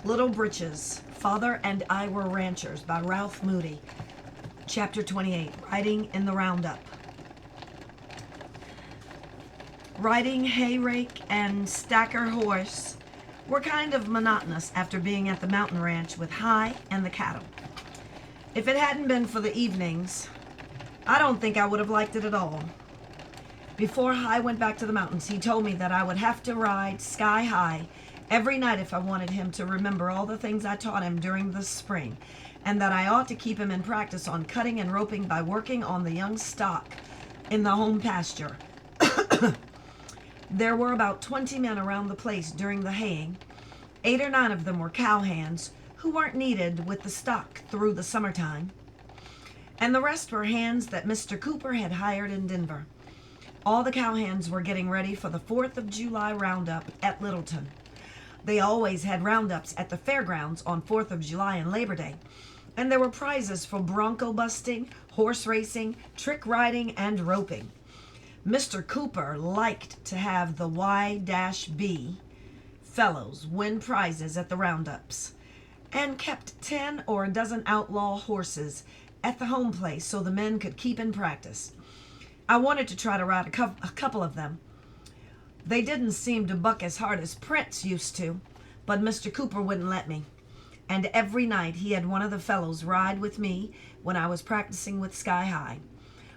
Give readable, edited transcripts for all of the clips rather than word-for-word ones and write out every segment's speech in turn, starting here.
Little Britches, Father and I Were Ranchers by Ralph Moody. Chapter 28, Riding in the Roundup. Riding hay rake and stacker horse were kind of monotonous after being at the mountain ranch with Hi and the cattle. If it hadn't been for the evenings, I don't think I would have liked it at all. Before Hi went back to the mountains, he told me that I would have to ride sky high every night if I wanted him to remember all the things I taught him during the spring, and that I ought to keep him in practice on cutting and roping by working on the young stock in the home pasture. There were about 20 men around the place during the haying. 8 or 9 of them were cowhands who weren't needed with the stock through the summertime, and the rest were hands that Mr. Cooper had hired in Denver. All the cowhands were getting ready for the 4th of July roundup at Littleton. They always had roundups at the fairgrounds on 4th of July and Labor Day, and there were prizes for bronco busting, horse racing, trick riding, and roping. Mr. Cooper liked to have the Y-B fellows win prizes at the roundups, and kept 10 or a dozen outlaw horses at the home place so the men could keep in practice. I wanted to try to ride a couple of them. They didn't seem to buck as hard as Prince used to, but Mr. Cooper wouldn't let me. And every night he had one of the fellows ride with me when I was practicing with Sky High.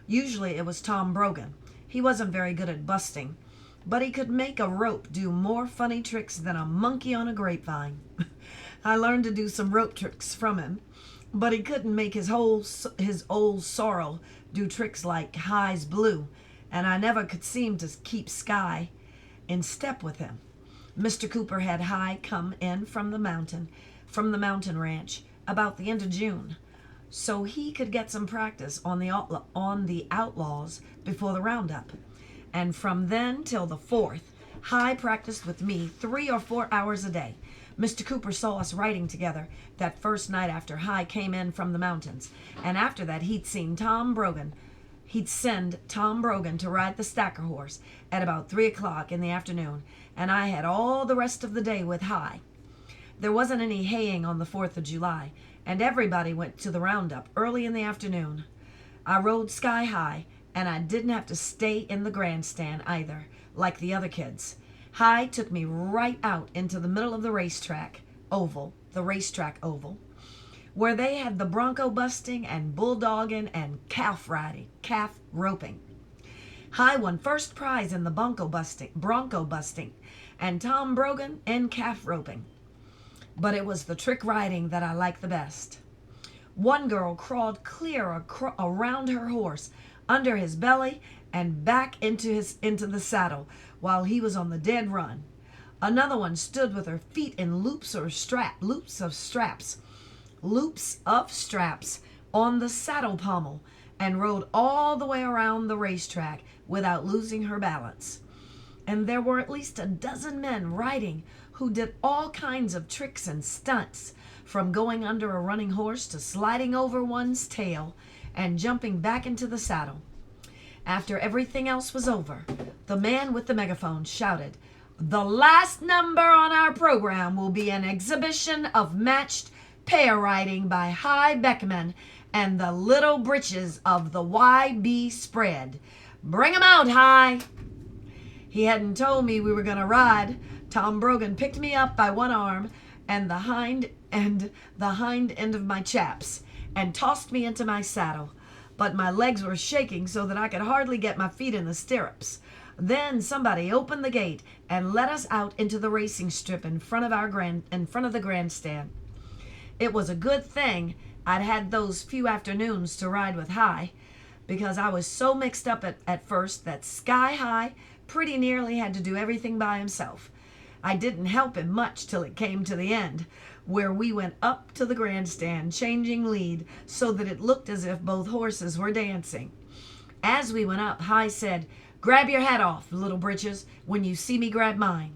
Usually it was Tom Brogan. He wasn't very good at busting, but he could make a rope do more funny tricks than a monkey on a grapevine. I learned to do some rope tricks from him, but he couldn't make his old sorrel do tricks like High's Blue, and I never could seem to keep Sky in step with him. Mr. Cooper had Hi come in from the mountain ranch about the end of June, so he could get some practice on the outlaws before the roundup. And from then till the 4th, Hi practiced with me 3 or 4 hours a day. Mr. Cooper saw us riding together that first night after Hi came in from the mountains, and after that he'd send Tom Brogan to ride the stacker horse at about 3 o'clock in the afternoon, and I had all the rest of the day with Hi. There wasn't any haying on the 4th of July, and everybody went to the roundup early in the afternoon. I rode Sky High, and I didn't have to stay in the grandstand either, like the other kids. Hi took me right out into the middle of the racetrack oval, where they had the bronco busting and bulldogging and calf roping. Hi won first prize in the bronco busting, and Tom Brogan in calf roping. But it was the trick riding that I liked the best. One girl crawled clear around her horse, under his belly, and back into the saddle while he was on the dead run. Another one stood with her feet in loops of straps on the saddle pommel and rode all the way around the racetrack without losing her balance. And there were at least a dozen men riding who did all kinds of tricks and stunts, from going under a running horse to sliding over one's tail and jumping back into the saddle. After everything else was over, the man with the megaphone shouted, "The last number on our program will be an exhibition of matched pair riding by Hi Beckman and the Little Britches of the YB spread. Bring 'em out, Hi!" He hadn't told me we were going to ride. Tom Brogan picked me up by one arm and the hind end of my chaps and tossed me into my saddle, but my legs were shaking so that I could hardly get my feet in the stirrups. Then somebody opened the gate and let us out into the racing strip in front of the grandstand. It was a good thing I'd had those few afternoons to ride with Hi, because I was so mixed up at first that Sky High pretty nearly had to do everything by himself. I didn't help him much till it came to the end, where we went up to the grandstand, changing lead so that it looked as if both horses were dancing. As we went up, Hi said, "Grab your hat off, Little Britches, when you see me grab mine."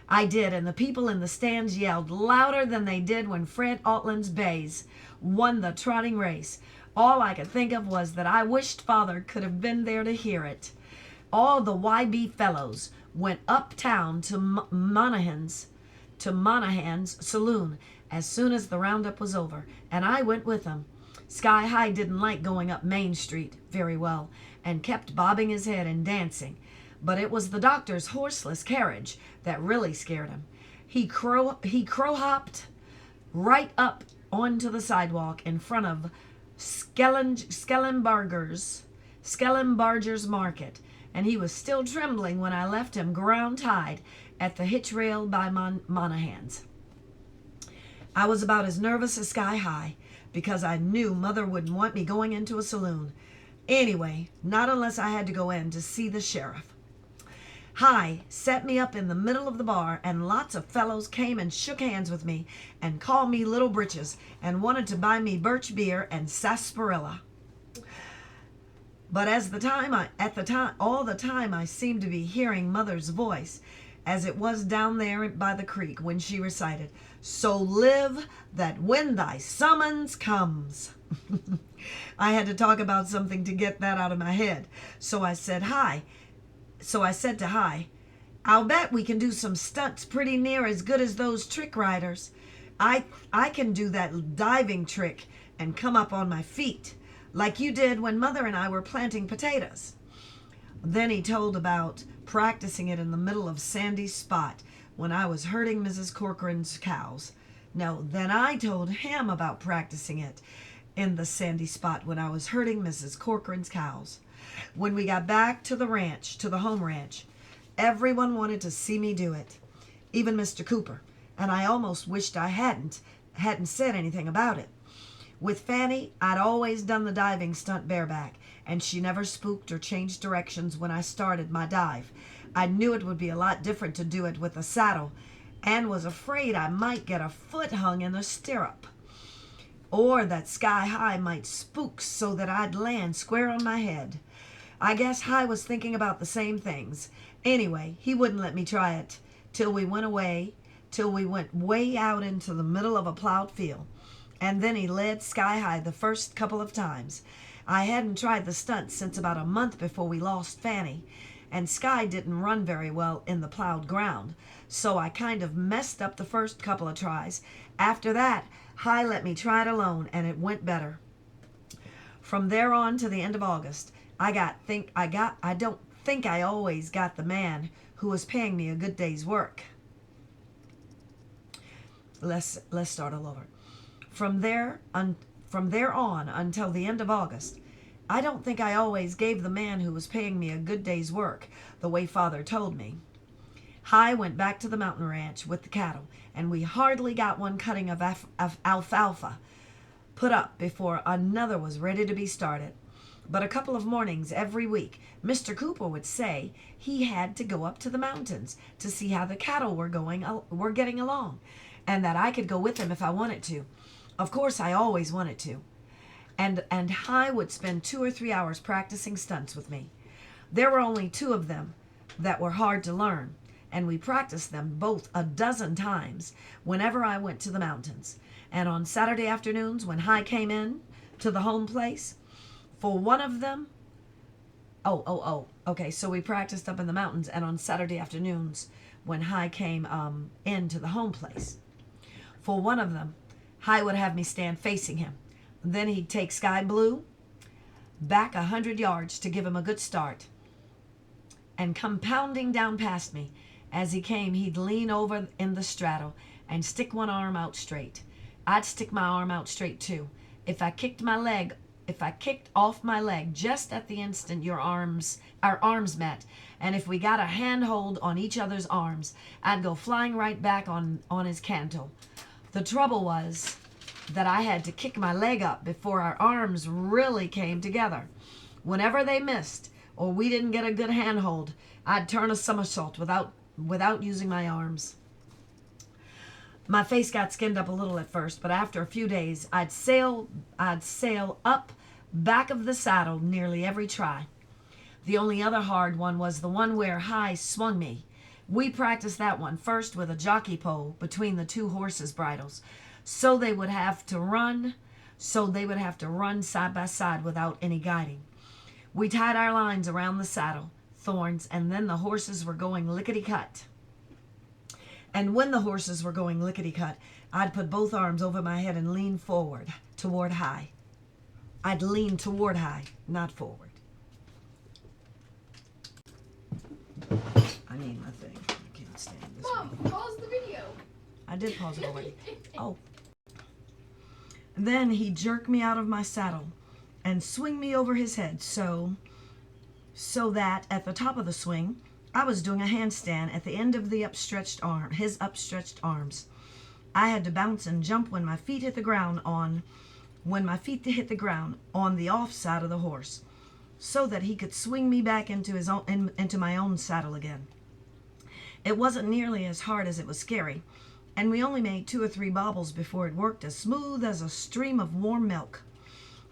I did, and the people in the stands yelled louder than they did when Fred Altland's bays won the trotting race. All I could think of was that I wished Father could have been there to hear it. All the YB fellows went uptown to Monahan's to Monahan's saloon as soon as the roundup was over, and I went with him. Sky High didn't like going up Main Street very well and kept bobbing his head and dancing, but it was the doctor's horseless carriage that really scared him. He crow-hopped right up onto the sidewalk in front of Skellenbarger's Market, and he was still trembling when I left him ground-tied at the hitch rail by Monahan's. I was about as nervous as Sky High, because I knew Mother wouldn't want me going into a saloon. Anyway, not unless I had to go in to see the sheriff. High set me up in the middle of the bar, and lots of fellows came and shook hands with me and called me Little Britches and wanted to buy me birch beer and sarsaparilla. But all the time I seemed to be hearing Mother's voice, as it was down there by the creek when she recited, "So live that when thy summons comes." I had to talk about something to get that out of my head. So I said to High, "I'll bet we can do some stunts pretty near as good as those trick riders. I can do that diving trick and come up on my feet, like you did when Mother and I were planting potatoes." Then he told about practicing it in the middle of Sandy's spot when I was herding Mrs. Corcoran's cows. No, then I told him about practicing it in the sandy spot when I was herding Mrs. Corcoran's cows. When we got back to the home ranch, everyone wanted to see me do it, even Mr. Cooper, and I almost wished I hadn't said anything about it. With Fanny, I'd always done the diving stunt bareback, and she never spooked or changed directions when I started my dive. I knew it would be a lot different to do it with a saddle, and was afraid I might get a foot hung in the stirrup, or that Sky High might spook so that I'd land square on my head. I guess High was thinking about the same things. Anyway, he wouldn't let me try it till we went way out into the middle of a plowed field, and then he led Sky High the first couple of times. I hadn't tried the stunt since about a month before we lost Fanny, and Sky didn't run very well in the plowed ground, so I kind of messed up the first couple of tries. After that, High let me try it alone, and it went better. From there on to the end of August, I don't think I always got the man who was paying me a good day's work. Let's start all over. From there on until the end of August, I don't think I always gave the man who was paying me a good day's work the way Father told me. High went back to the mountain ranch with the cattle, and we hardly got one cutting of alfalfa put up before another was ready to be started. But a couple of mornings every week, Mr. Cooper would say he had to go up to the mountains to see how the cattle were getting along, and that I could go with him if I wanted to. Of course, I always wanted to. And High would spend 2 or 3 hours practicing stunts with me. There were only 2 of them that were hard to learn, and we practiced them both a dozen times whenever I went to the mountains. And on Saturday afternoons when High came in to the home place, for one of them, okay, so we practiced up in the mountains, and on Saturday afternoons when High came into the home place, for one of them, High would have me stand facing him. Then he'd take Sky Blue back 100 yards to give him a good start, and come pounding down past me. As he came, he'd lean over in the straddle and stick one arm out straight. I'd stick my arm out straight too. If I kicked off my leg just at the instant our arms met, and if we got a handhold on each other's arms, I'd go flying right back on his cantle. The trouble was that I had to kick my leg up before our arms really came together. Whenever they missed, or we didn't get a good handhold, I'd turn a somersault without using my arms. My face got skinned up a little at first, but after a few days, I'd sail up back of the saddle nearly every try. The only other hard one was the one where High swung me. We practiced that one first with a jockey pole between the 2 horses' bridles, so they would have to run side by side without any guiding. We tied our lines around the saddle thorns, and then the horses were going lickety-cut. And when the horses were going lickety-cut, I'd put both arms over my head and lean forward toward High. I'd lean toward High, not forward. I need my thing. I can't stand this. Mom, pause the video. I did pause it already. Oh. Then he'd jerk me out of my saddle and swing me over his head so that at the top of the swing, I was doing a handstand at the end of the his upstretched arms. I had to bounce and jump when my feet hit the ground on the off side of the horse, so that he could swing me back into my own saddle again. It wasn't nearly as hard as it was scary, and we only made 2 or 3 bobbles before it worked as smooth as a stream of warm milk.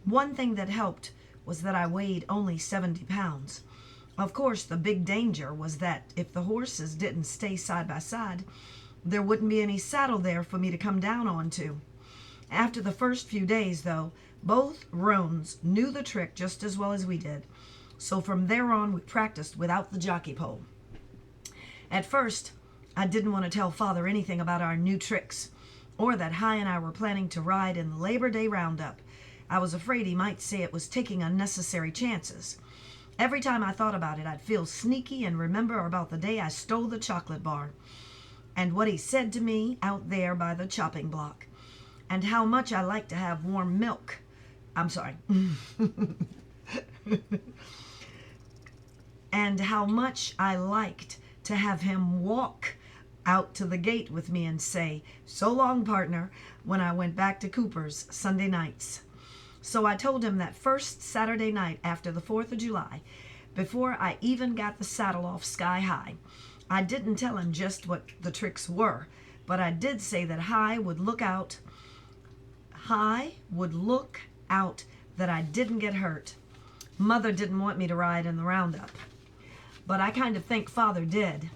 One thing that helped was that I weighed only 70 pounds. Of course, the big danger was that if the horses didn't stay side by side, there wouldn't be any saddle there for me to come down onto. After the first few days, though, both roans knew the trick just as well as we did, so from there on we practiced without the jockey pole. At first, I didn't want to tell Father anything about our new tricks, or that High and I were planning to ride in the Labor Day roundup. I was afraid he might say it was taking unnecessary chances. Every time I thought about it, I'd feel sneaky and remember about the day I stole the chocolate bar, and what he said to me out there by the chopping block, and how much I like to have warm milk. I'm sorry. And how much I liked to have him walk out to the gate with me and say, "So long, partner," when I went back to Cooper's Sunday nights. So I told him that first Saturday night after the 4th of July, before I even got the saddle off Sky High. I didn't tell him just what the tricks were, but I did say that High would look out that I didn't get hurt. Mother didn't want me to ride in the roundup, but I kind of think Father did.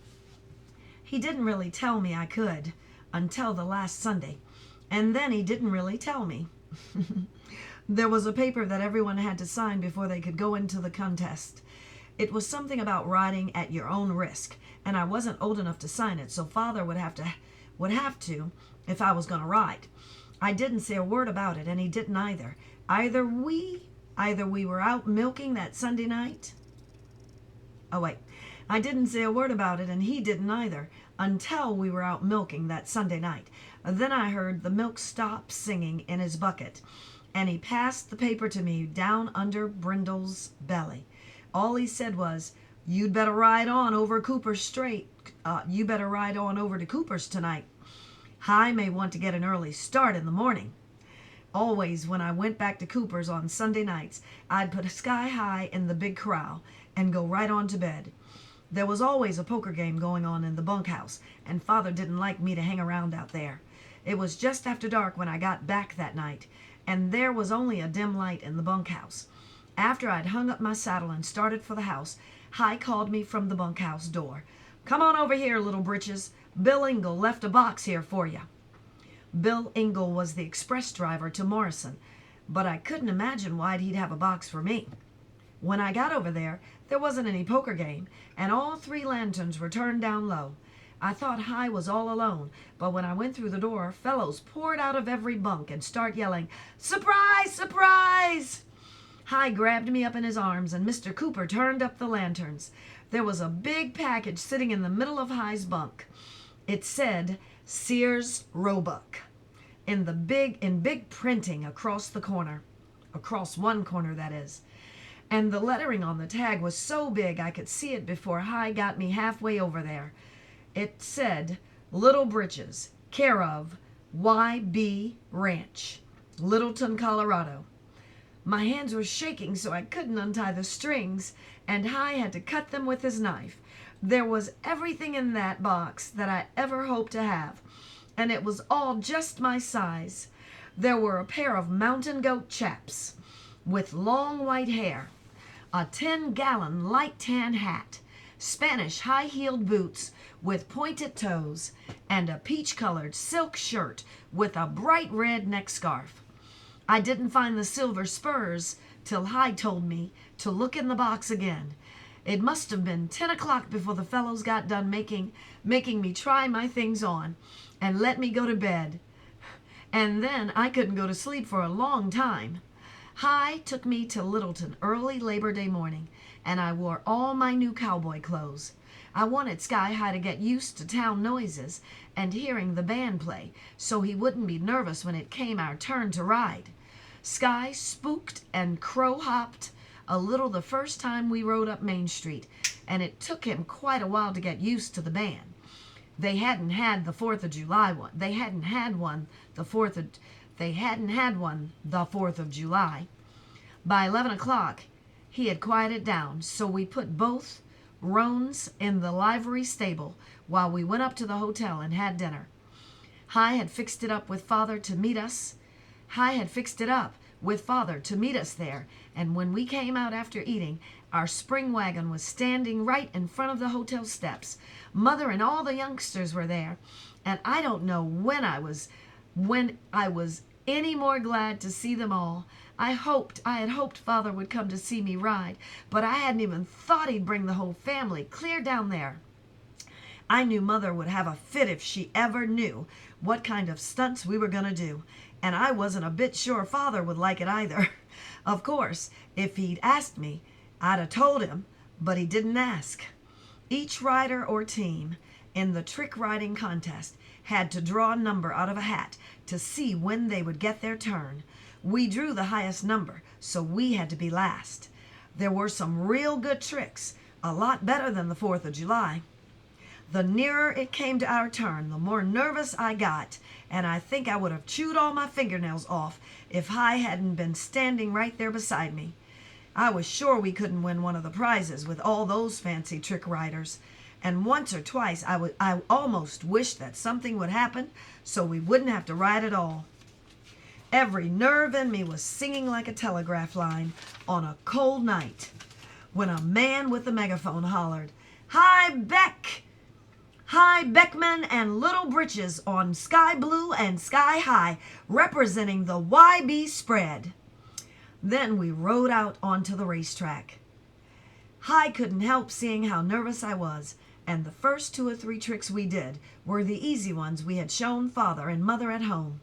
He didn't really tell me I could until the last Sunday, and then he didn't really tell me. There was a paper that everyone had to sign before they could go into the contest. It was something about riding at your own risk, and I wasn't old enough to sign it, so Father would have to if I was going to ride. I didn't say a word about it, and he didn't either. Either we were out milking that Sunday night. Oh wait, I didn't say a word about it, and he didn't either, until we were out milking that Sunday night. Then I heard the milk stop singing in his bucket, and he passed the paper to me down under Brindle's belly. All he said was, "You'd better ride on over Cooper's straight. You better ride on over to Cooper's tonight. High may want to get an early start in the morning." Always when I went back to Cooper's on Sunday nights, I'd put Sky High in the big corral and go right on to bed. There was always a poker game going on in the bunkhouse, and Father didn't like me to hang around out there. It was just after dark when I got back that night, and there was only a dim light in the bunkhouse. After I'd hung up my saddle and started for the house, High called me from the bunkhouse door. "Come on over here, little Britches. Bill Ingle left a box here for you." Bill Ingle was the express driver to Morrison, but I couldn't imagine why he'd have a box for me. When I got over there wasn't any poker game, and all 3 lanterns were turned down low. I thought High was all alone, but when I went through the door, fellows poured out of every bunk and started yelling, "Surprise! Surprise!" High grabbed me up in his arms, and Mr. Cooper turned up the lanterns. There was a big package sitting in the middle of High's bunk. It said, "Sears Roebuck," in big printing across one corner, that is. And the lettering on the tag was so big I could see it before High got me halfway over there. It said, "Little Britches, care of Y.B. Ranch, Littleton, Colorado." My hands were shaking so I couldn't untie the strings, and High had to cut them with his knife. There was everything in that box that I ever hoped to have, and it was all just my size. There were a pair of mountain goat chaps with long white hair, a 10-gallon light tan hat, Spanish high-heeled boots with pointed toes, and a peach-colored silk shirt with a bright red neck scarf. I didn't find the silver spurs till High told me to look in the box again, It must have been 10 o'clock before the fellows got done making me try my things on and let me go to bed. And then I couldn't go to sleep for a long time. Hi took me to Littleton early Labor Day morning, and I wore all my new cowboy clothes. I wanted Sky High to get used to town noises and hearing the band play, so he wouldn't be nervous when it came our turn to ride. Sky spooked and crow-hopped a little the first time we rode up Main Street, and it took him quite a while to get used to the band. They hadn't had the 4th of July one. They hadn't had one the 4th of July. By 11 o'clock, he had quieted down, so we put both roans in the livery stable while we went up to the hotel and had dinner. Hi had fixed it up with Father to meet us. There, and when we came out after eating, our spring wagon was standing right in front of the hotel steps. Mother and all the youngsters were there, and I don't know when I was any more glad to see them all. I had hoped Father would come to see me ride, but I hadn't even thought he'd bring the whole family clear down there. I knew Mother would have a fit if she ever knew what kind of stunts we were going to do, and I wasn't a bit sure Father would like it either. Of course, if he'd asked me, I'd have told him, but he didn't ask. Each rider or team in the trick riding contest had to draw a number out of a hat to see when they would get their turn. We drew the highest number, so we had to be last. There were some real good tricks, a lot better than the 4th of July. The nearer it came to our turn, the more nervous I got, and I think I would have chewed all my fingernails off if Hi hadn't been standing right there beside me. I was sure we couldn't win one of the prizes with all those fancy trick riders, and once or twice I almost wished that something would happen so we wouldn't have to ride at all. Every nerve in me was singing like a telegraph line on a cold night when a man with a megaphone hollered, "Hi, Beck! Hi, Beckman and Little Britches on Sky Blue and Sky High, representing the YB spread." Then we rode out onto the racetrack. Hi couldn't help seeing how nervous I was, and the first 2 or 3 tricks we did were the easy ones we had shown Father and Mother at home.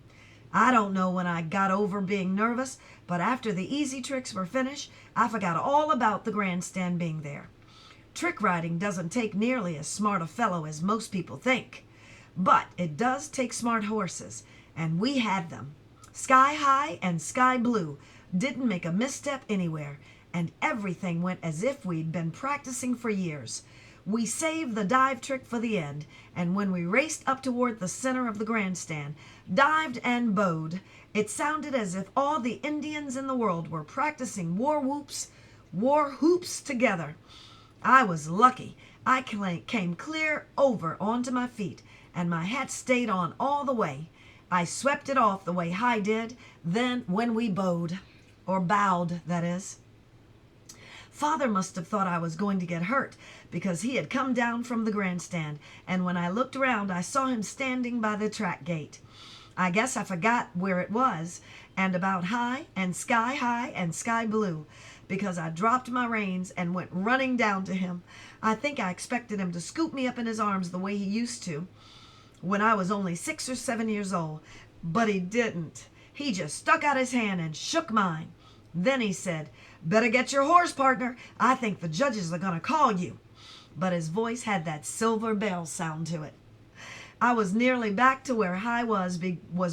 I don't know when I got over being nervous, but after the easy tricks were finished, I forgot all about the grandstand being there. Trick riding doesn't take nearly as smart a fellow as most people think, but it does take smart horses, and we had them. Sky High and Sky Blue didn't make a misstep anywhere, and everything went as if we'd been practicing for years. We saved the dive trick for the end, and when we raced up toward the center of the grandstand, dived and bowed, it sounded as if all the Indians in the world were practicing war hoops together. I was lucky. I came clear over onto my feet, and my hat stayed on all the way. I swept it off the way Hi did, then when we bowed, or bowed, that is. Father must have thought I was going to get hurt, because he had come down from the grandstand, and when I looked around, I saw him standing by the track gate. I guess I forgot where it was, and about Hi and Sky Blue, because I dropped my reins and went running down to him. I think I expected him to scoop me up in his arms the way he used to when I was only 6 or 7 years old, but he didn't. He just stuck out his hand and shook mine. Then he said, "Better get your horse, partner. I think the judges are going to call you." But his voice had that silver bell sound to it. I was nearly back to where Hi was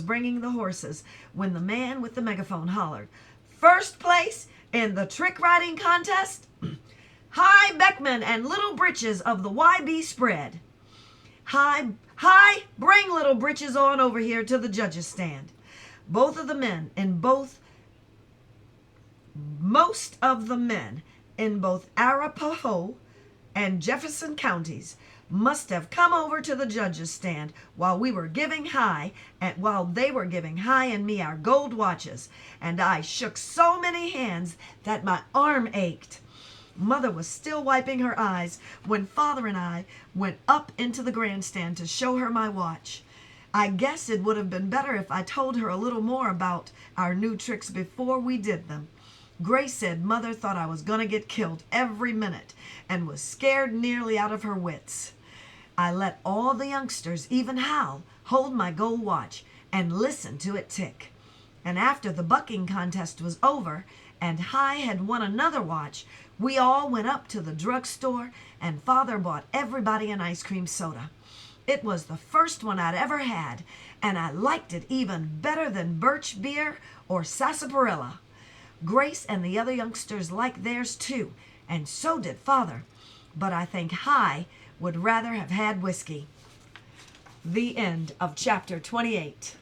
bringing the horses when the man with the megaphone hollered, "First place in the trick riding contest, Hi Beckman and Little Britches of the YB spread. Hi, bring Little Britches on over here to the judges' stand." Most of the men in both Arapahoe and Jefferson counties must have come over to the judges' stand while they were giving Hi and me our gold watches, and I shook so many hands that my arm ached. Mother was still wiping her eyes when Father and I went up into the grandstand to show her my watch. I guess it would have been better if I told her a little more about our new tricks before we did them. Grace said Mother thought I was going to get killed every minute and was scared nearly out of her wits. I let all the youngsters, even Hal, hold my gold watch and listen to it tick. And after the bucking contest was over and Hi had won another watch, we all went up to the drugstore and Father bought everybody an ice cream soda. It was the first one I'd ever had, and I liked it even better than birch beer or sarsaparilla. Grace and the other youngsters liked theirs too, and so did Father. But I think Hi would rather have had whiskey. The end of chapter 28.